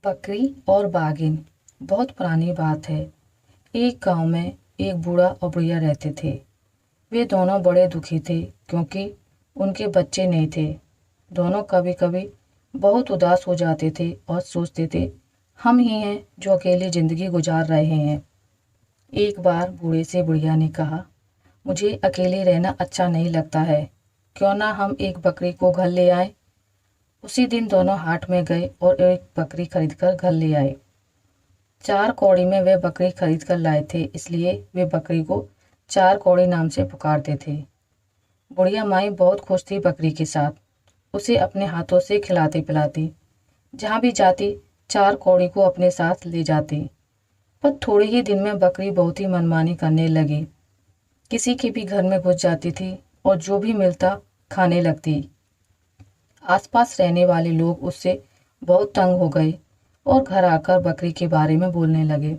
बकरी और बाघिन। बहुत पुरानी बात है। एक गांव में एक बूढ़ा और बुढ़िया रहते थे। वे दोनों बड़े दुखी थे क्योंकि उनके बच्चे नहीं थे। दोनों कभी कभी बहुत उदास हो जाते थे और सोचते थे हम ही हैं जो अकेली जिंदगी गुजार रहे हैं। एक बार बूढ़े से बुढ़िया ने कहा, मुझे अकेले रहना अच्छा नहीं लगता है, क्यों ना हम एक बकरी को घर ले आए। उसी दिन दोनों हाट में गए और एक बकरी खरीदकर घर ले आए। 4 कौड़ी में वे बकरी खरीद कर लाए थे, इसलिए वे बकरी को 4 कौड़ी नाम से पुकारते थे। बुढ़िया माई बहुत खुश थी बकरी के साथ। उसे अपने हाथों से खिलाती पिलाती, जहाँ भी जाती 4 कौड़ी को अपने साथ ले जाती। पर थोड़े ही दिन में बकरी बहुत ही मनमानी करने लगी। किसी के भी घर में घुस जाती थी और जो भी मिलता खाने लगती। आसपास रहने वाले लोग उससे बहुत तंग हो गए और घर आकर बकरी के बारे में बोलने लगे।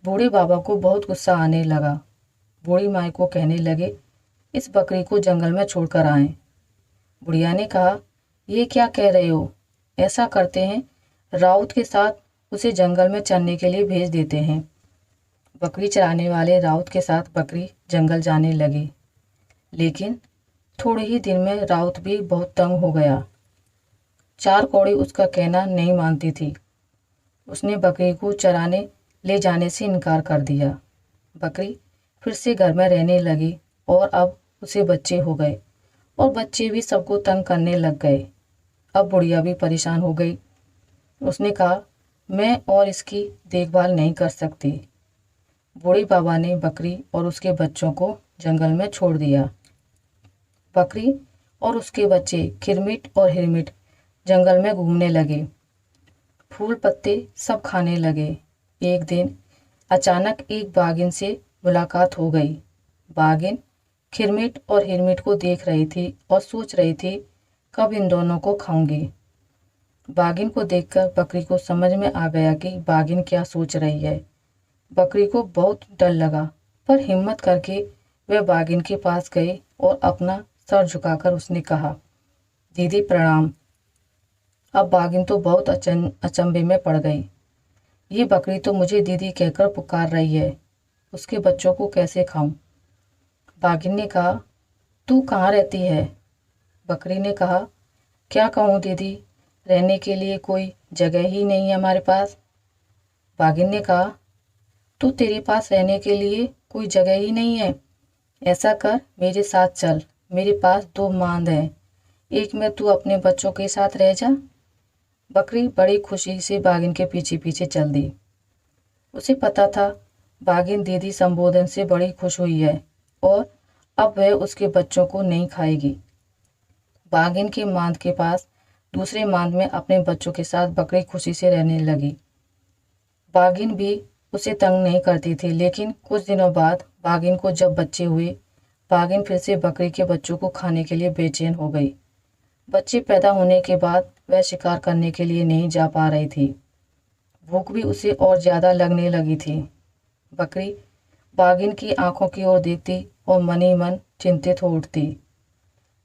बूढ़े बाबा को बहुत गुस्सा आने लगा। बूढ़ी माई को कहने लगे, इस बकरी को जंगल में छोड़कर आएं। बुढ़िया ने कहा, ये क्या कह रहे हो? ऐसा करते हैं, राउत के साथ उसे जंगल में चरने के लिए भेज देते हैं। बकरी चराने वाले राउत के साथ बकरी जंगल जाने लगी, लेकिन थोड़े ही दिन में राउत भी बहुत तंग हो गया। 4 कौड़ी उसका कहना नहीं मानती थी। उसने बकरी को चराने ले जाने से इनकार कर दिया। बकरी फिर से घर में रहने लगी और अब उसे बच्चे हो गए और बच्चे भी सबको तंग करने लग गए। अब बुढ़िया भी परेशान हो गई। उसने कहा, मैं और इसकी देखभाल नहीं कर सकती। बूढ़े बाबा ने बकरी और उसके बच्चों को जंगल में छोड़ दिया। बकरी और उसके बच्चे खिरमिट और हिरमिट जंगल में घूमने लगे। फूल पत्ते सब खाने लगे। एक दिन अचानक एक बाघिन से मुलाकात हो गई। बाघिन खिरमिट और हिरमिट को देख रही थी और सोच रही थी, कब इन दोनों को खाऊंगी। बाघिन को देखकर बकरी को समझ में आ गया कि बाघिन क्या सोच रही है। बकरी को बहुत डर लगा, पर हिम्मत करके वह बाघिन के पास गई और अपना सर झुकाकर उसने कहा, दीदी प्रणाम। अब बाघिन तो बहुत अचंभे में पड़ गई। ये बकरी तो मुझे दीदी कहकर पुकार रही है, उसके बच्चों को कैसे खाऊं? बाघिन ने कहा, तू कहाँ रहती है? बकरी ने कहा, क्या कहूँ दीदी, रहने के लिए कोई जगह ही नहीं है हमारे पास। बाघिन ने कहा, तो तेरे पास रहने के लिए कोई जगह ही नहीं है? ऐसा कर, मेरे साथ चल, मेरे पास 2 मांद हैं, एक में तू अपने बच्चों के साथ रह जा। बकरी बड़ी खुशी से बाघिन के पीछे पीछे चल दी। उसे पता था बाघिन दीदी संबोधन से बड़ी खुश हुई है और अब वह उसके बच्चों को नहीं खाएगी। बाघिन के मांद के पास दूसरे मांद में अपने बच्चों के साथ बकरी खुशी से रहने लगी। बाघिन भी उसे तंग नहीं करती थी, लेकिन कुछ दिनों बाद बाघिन को जब बच्चे हुए, बाघिन फिर से बकरी के बच्चों को खाने के लिए बेचैन हो गई। बच्चे पैदा होने के बाद वह शिकार करने के लिए नहीं जा पा रही थी। भूख भी उसे और ज्यादा लगने लगी थी। बकरी बाघिन की आंखों की ओर देखती और मन ही मन चिंतित हो उठती।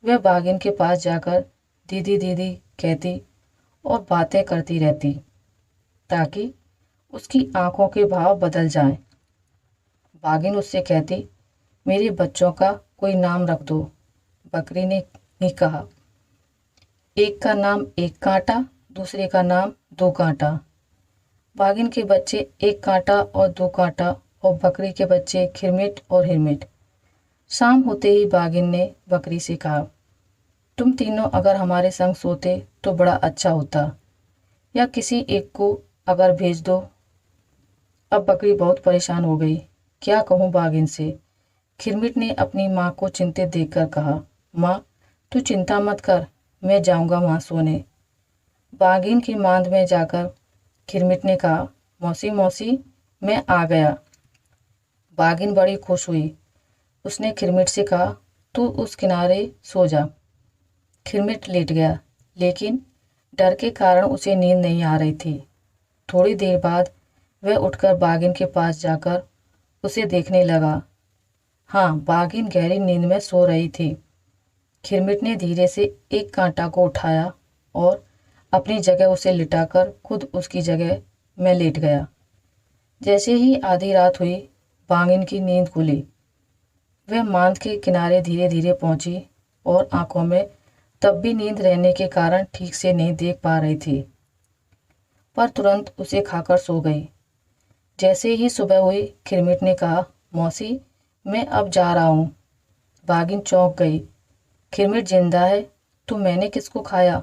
वह बाघिन के पास जाकर दीदी दीदी कहती और बातें करती रहती, ताकि उसकी आंखों के भाव बदल जाएं। बाघिन उससे कहती, मेरे बच्चों का कोई नाम रख दो। बकरी ने कहा, एक का नाम एक कांटा, दूसरे का नाम 2 कांटा। बाघिन के बच्चे 1 कांटा और 2 कांटा और बकरी के बच्चे खिरमिट और हिरमिट। शाम होते ही बाघिन ने बकरी से कहा, तुम तीनों अगर हमारे संग सोते तो बड़ा अच्छा होता, या किसी एक को अगर भेज दो। अब बकरी बहुत परेशान हो गई, क्या कहूँ बाघिन से। खिरमिट ने अपनी माँ को चिंतित देखकर कहा, माँ तू चिंता मत कर, मैं जाऊँगा वहाँ सोने। बाघिन की मांद में जाकर खिरमिट ने कहा, मौसी मौसी मैं आ गया। बाघिन बड़ी खुश हुई। उसने खिरमिट से कहा, तू उस किनारे सो जा। खिरमिट लेट गया, लेकिन डर के कारण उसे नींद नहीं आ रही थी। थोड़ी देर बाद वह उठकर बाघिन के पास जाकर उसे देखने लगा। हाँ, बाघिन गहरी नींद में सो रही थी। खिरमिट ने धीरे से 1 कांटा को उठाया और अपनी जगह उसे लिटाकर खुद उसकी जगह में लेट गया। जैसे ही आधी रात हुई, बाघिन की नींद खुली। वह मांद के किनारे धीरे धीरे पहुंची और आंखों में तब भी नींद रहने के कारण ठीक से नहीं देख पा रही थी, पर तुरंत उसे खाकर सो गई। जैसे ही सुबह हुई, खिरमिट ने कहा, मौसी, मैं अब जा रहा हूँ। बाघिन चौंक गई। खिरमिट जिंदा है? तो मैंने किसको खाया?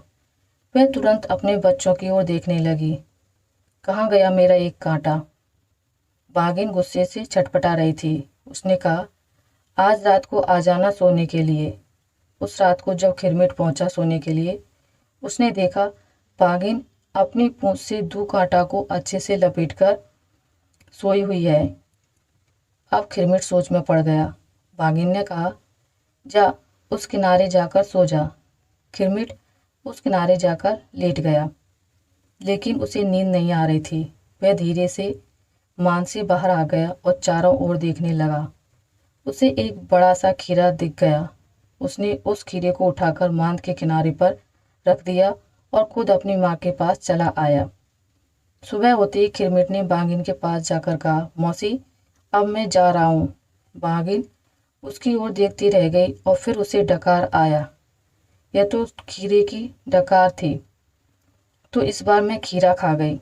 वह तुरंत अपने बच्चों की ओर देखने लगी। कहाँ गया मेरा एक कांटा? बाघिन गुस्से से छटपटा रही थी। उसने कहा, आज रात को आ जाना सोने के लिए। उस रात को जब खिरमिट पहुंचा सोने के लिए, उसने देखा बाघिन अपनी पूंछ से 2 कांटा को अच्छे से लपेटकर सोई हुई है। अब खिरमिट सोच में पड़ गया। बाघिन ने कहा, जा उस किनारे जाकर सो जा। खिरमिट उस किनारे जाकर लेट गया, लेकिन उसे नींद नहीं आ रही थी। वह धीरे से मान से बाहर आ गया और चारों ओर देखने लगा। उसे एक बड़ा सा खीरा दिख गया। उसने उस खीरे को उठाकर मांद के किनारे पर रख दिया और खुद अपनी माँ के पास चला आया। सुबह होते ही खिरमिट ने बाघिन के पास जाकर कहा, मौसी, अब मैं जा रहा हूँ। बाघिन उसकी ओर देखती रह गई और फिर उसे डकार आया। यह तो खीरे की डकार थी, तो इस बार मैं खीरा खा गई।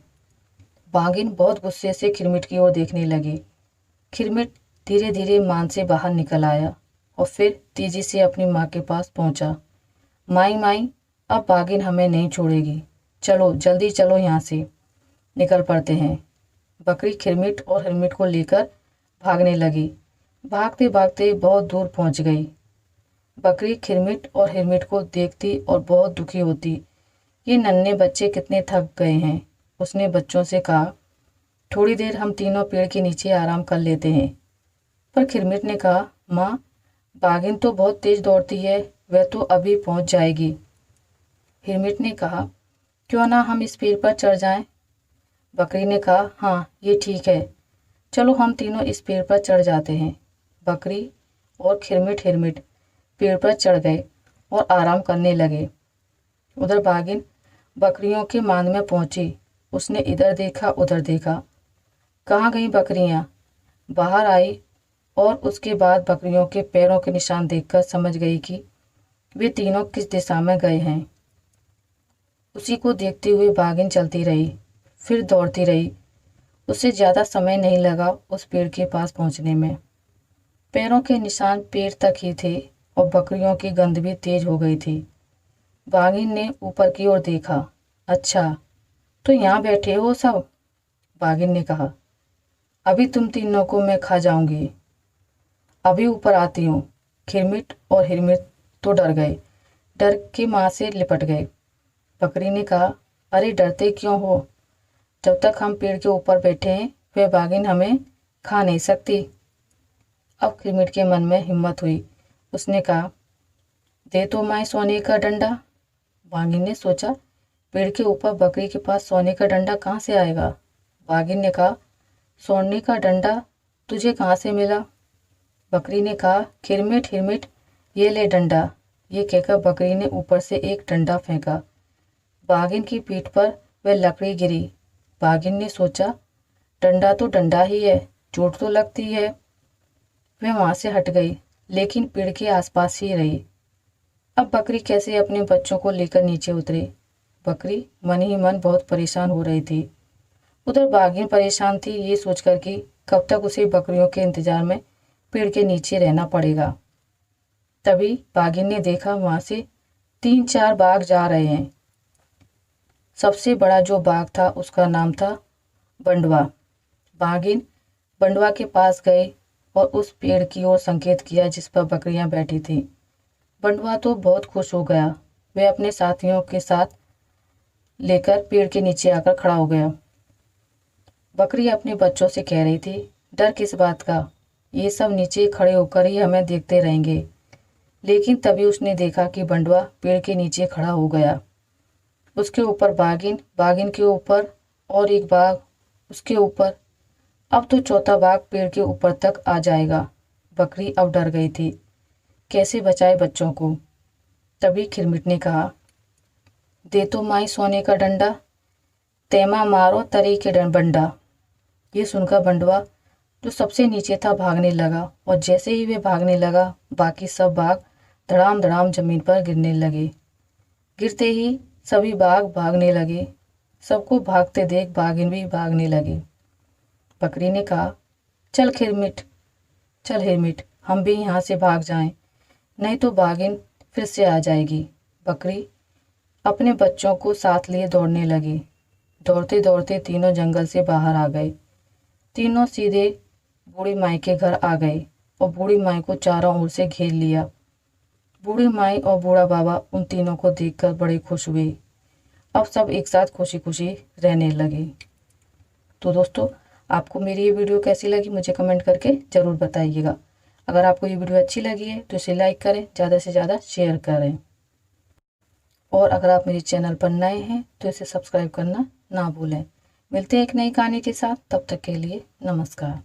बाघिन बहुत गुस्से से खिरमिट की ओर देखने लगी। खिरमिट धीरे धीरे मान से बाहर निकल आया और फिर तेजी से अपनी माँ के पास पहुंचा। माई माई, अब बाघिन हमें नहीं छोड़ेगी। चलो जल्दी चलो, यहाँ से निकल पड़ते हैं। बकरी खिरमिट और हिरमिट को लेकर भागने लगी। भागते भागते बहुत दूर पहुंच गई। बकरी खिरमिट और हिरमिट को देखती और बहुत दुखी होती। ये नन्हे बच्चे कितने थक गए हैं। उसने बच्चों से कहा, थोड़ी देर हम तीनों पेड़ के नीचे आराम कर लेते हैं। पर खिरमिट ने कहा, माँ, बाघिन तो बहुत तेज दौड़ती है, वह तो अभी पहुंच जाएगी। हिरमिट ने कहा, क्यों ना हम इस पेड़ पर चढ़ जाएं? बकरी ने कहा, हाँ, ये ठीक है, चलो हम तीनों इस पेड़ पर चढ़ जाते हैं। बकरी और खिरमिट हिरमिट पेड़ पर चढ़ गए और आराम करने लगे। उधर बाघिन बकरियों के मांद में पहुंची। उसने इधर देखा उधर देखा, कहाँ गई बकरियां? बाहर आई और उसके बाद बकरियों के पैरों के निशान देखकर समझ गई कि वे तीनों किस दिशा में गए हैं। उसी को देखते हुए बाघिन चलती रही, फिर दौड़ती रही। उसे ज़्यादा समय नहीं लगा उस पेड़ के पास पहुंचने में। पैरों के निशान पेड़ तक ही थे और बकरियों की गंध भी तेज हो गई थी। बाघिन ने ऊपर की ओर देखा। अच्छा, तो यहाँ बैठे हो सब? बाघिन ने कहा, अभी तुम तीनों को मैं खा जाऊंगी। अभी ऊपर आती हूँ। खिरमिट और हिरमिट तो डर गए, डर के माँ से लिपट गए। बकरी ने कहा, अरे डरते क्यों हो? जब तक हम पेड़ के ऊपर बैठे हैं, वह बाघिन हमें खा नहीं सकती। अब खिरमिट के मन में हिम्मत हुई। उसने कहा, दे तो मैं सोने का डंडा। बाघिन ने सोचा, पेड़ के ऊपर बकरी के पास सोने का डंडा कहाँ से आएगा? बाघिन ने कहा, सोने का डंडा तुझे कहाँ से मिला? बकरी ने कहा, खिरमिट हिरमिट, ये ले डंडा। ये कहकर बकरी ने ऊपर से एक डंडा फेंका। बाघिन की पीठ पर वह लकड़ी गिरी। बाघिन ने सोचा, डंडा तो डंडा ही है, चोट तो लगती है। वह वहाँ से हट गई, लेकिन पेड़ के आसपास ही रही। अब बकरी कैसे अपने बच्चों को लेकर नीचे उतरे? बकरी मन ही मन बहुत परेशान हो रही थी। उधर बाघिन परेशान थी ये सोचकर कि कब तक उसे बकरियों के इंतजार में पेड़ के नीचे रहना पड़ेगा। तभी बाघिन ने देखा वहाँ से 3-4 बाघ जा रहे हैं। सबसे बड़ा जो बाघ था उसका नाम था बंडवा। बाघिन बंडवा के पास गए और उस पेड़ की ओर संकेत किया जिस पर बकरियां बैठी थीं। बंडवा तो बहुत खुश हो गया। वह अपने साथियों के साथ लेकर पेड़ के नीचे आकर खड़ा हो गया। बकरी अपने बच्चों से कह रही थी, डर किस बात का, ये सब नीचे खड़े होकर ही हमें देखते रहेंगे। लेकिन तभी उसने देखा कि बंडवा पेड़ के नीचे खड़ा हो गया। उसके ऊपर बाघिन, बाघिन के ऊपर और एक बाघ, उसके ऊपर, अब तो चौथा बाघ पेड़ के ऊपर तक आ जाएगा। बकरी अब डर गई थी, कैसे बचाए बच्चों को। तभी खिरमिट ने कहा, दे तो माई सोने का डंडा, तेमा मारो तरी के बंडा। ये सुनकर बंडवा जो सबसे नीचे था भागने लगा, और जैसे ही वे भागने लगा बाकी सब बाघ धड़ाम धड़ाम जमीन पर गिरने लगे। गिरते ही सभी बाघ भागने लगे। सबको भागते देख बाघिन भी भागने लगी। बकरी ने कहा, चल खिरमिट, चल हिरमिट, हम भी यहाँ से भाग जाएं, नहीं तो बाघिन फिर से आ जाएगी। बकरी अपने बच्चों को साथ लिए दौड़ने लगी। दौड़ते दौड़ते तीनों जंगल से बाहर आ गए। तीनों सीधे बूढ़ी माई के घर आ गए और बूढ़ी माई को चारों ओर से घेर लिया। बूढ़ी माई और बूढ़ा बाबा उन तीनों को देखकर बड़े खुश हुए। अब सब एक साथ खुशी खुशी रहने लगे। तो दोस्तों, आपको मेरी ये वीडियो कैसी लगी मुझे कमेंट करके ज़रूर बताइएगा। अगर आपको ये वीडियो अच्छी लगी है तो इसे लाइक करें, ज़्यादा से ज़्यादा शेयर करें, और अगर आप मेरे चैनल पर नए हैं तो इसे सब्सक्राइब करना ना भूलें। मिलते हैं एक नई कहानी के साथ, तब तक के लिए नमस्कार।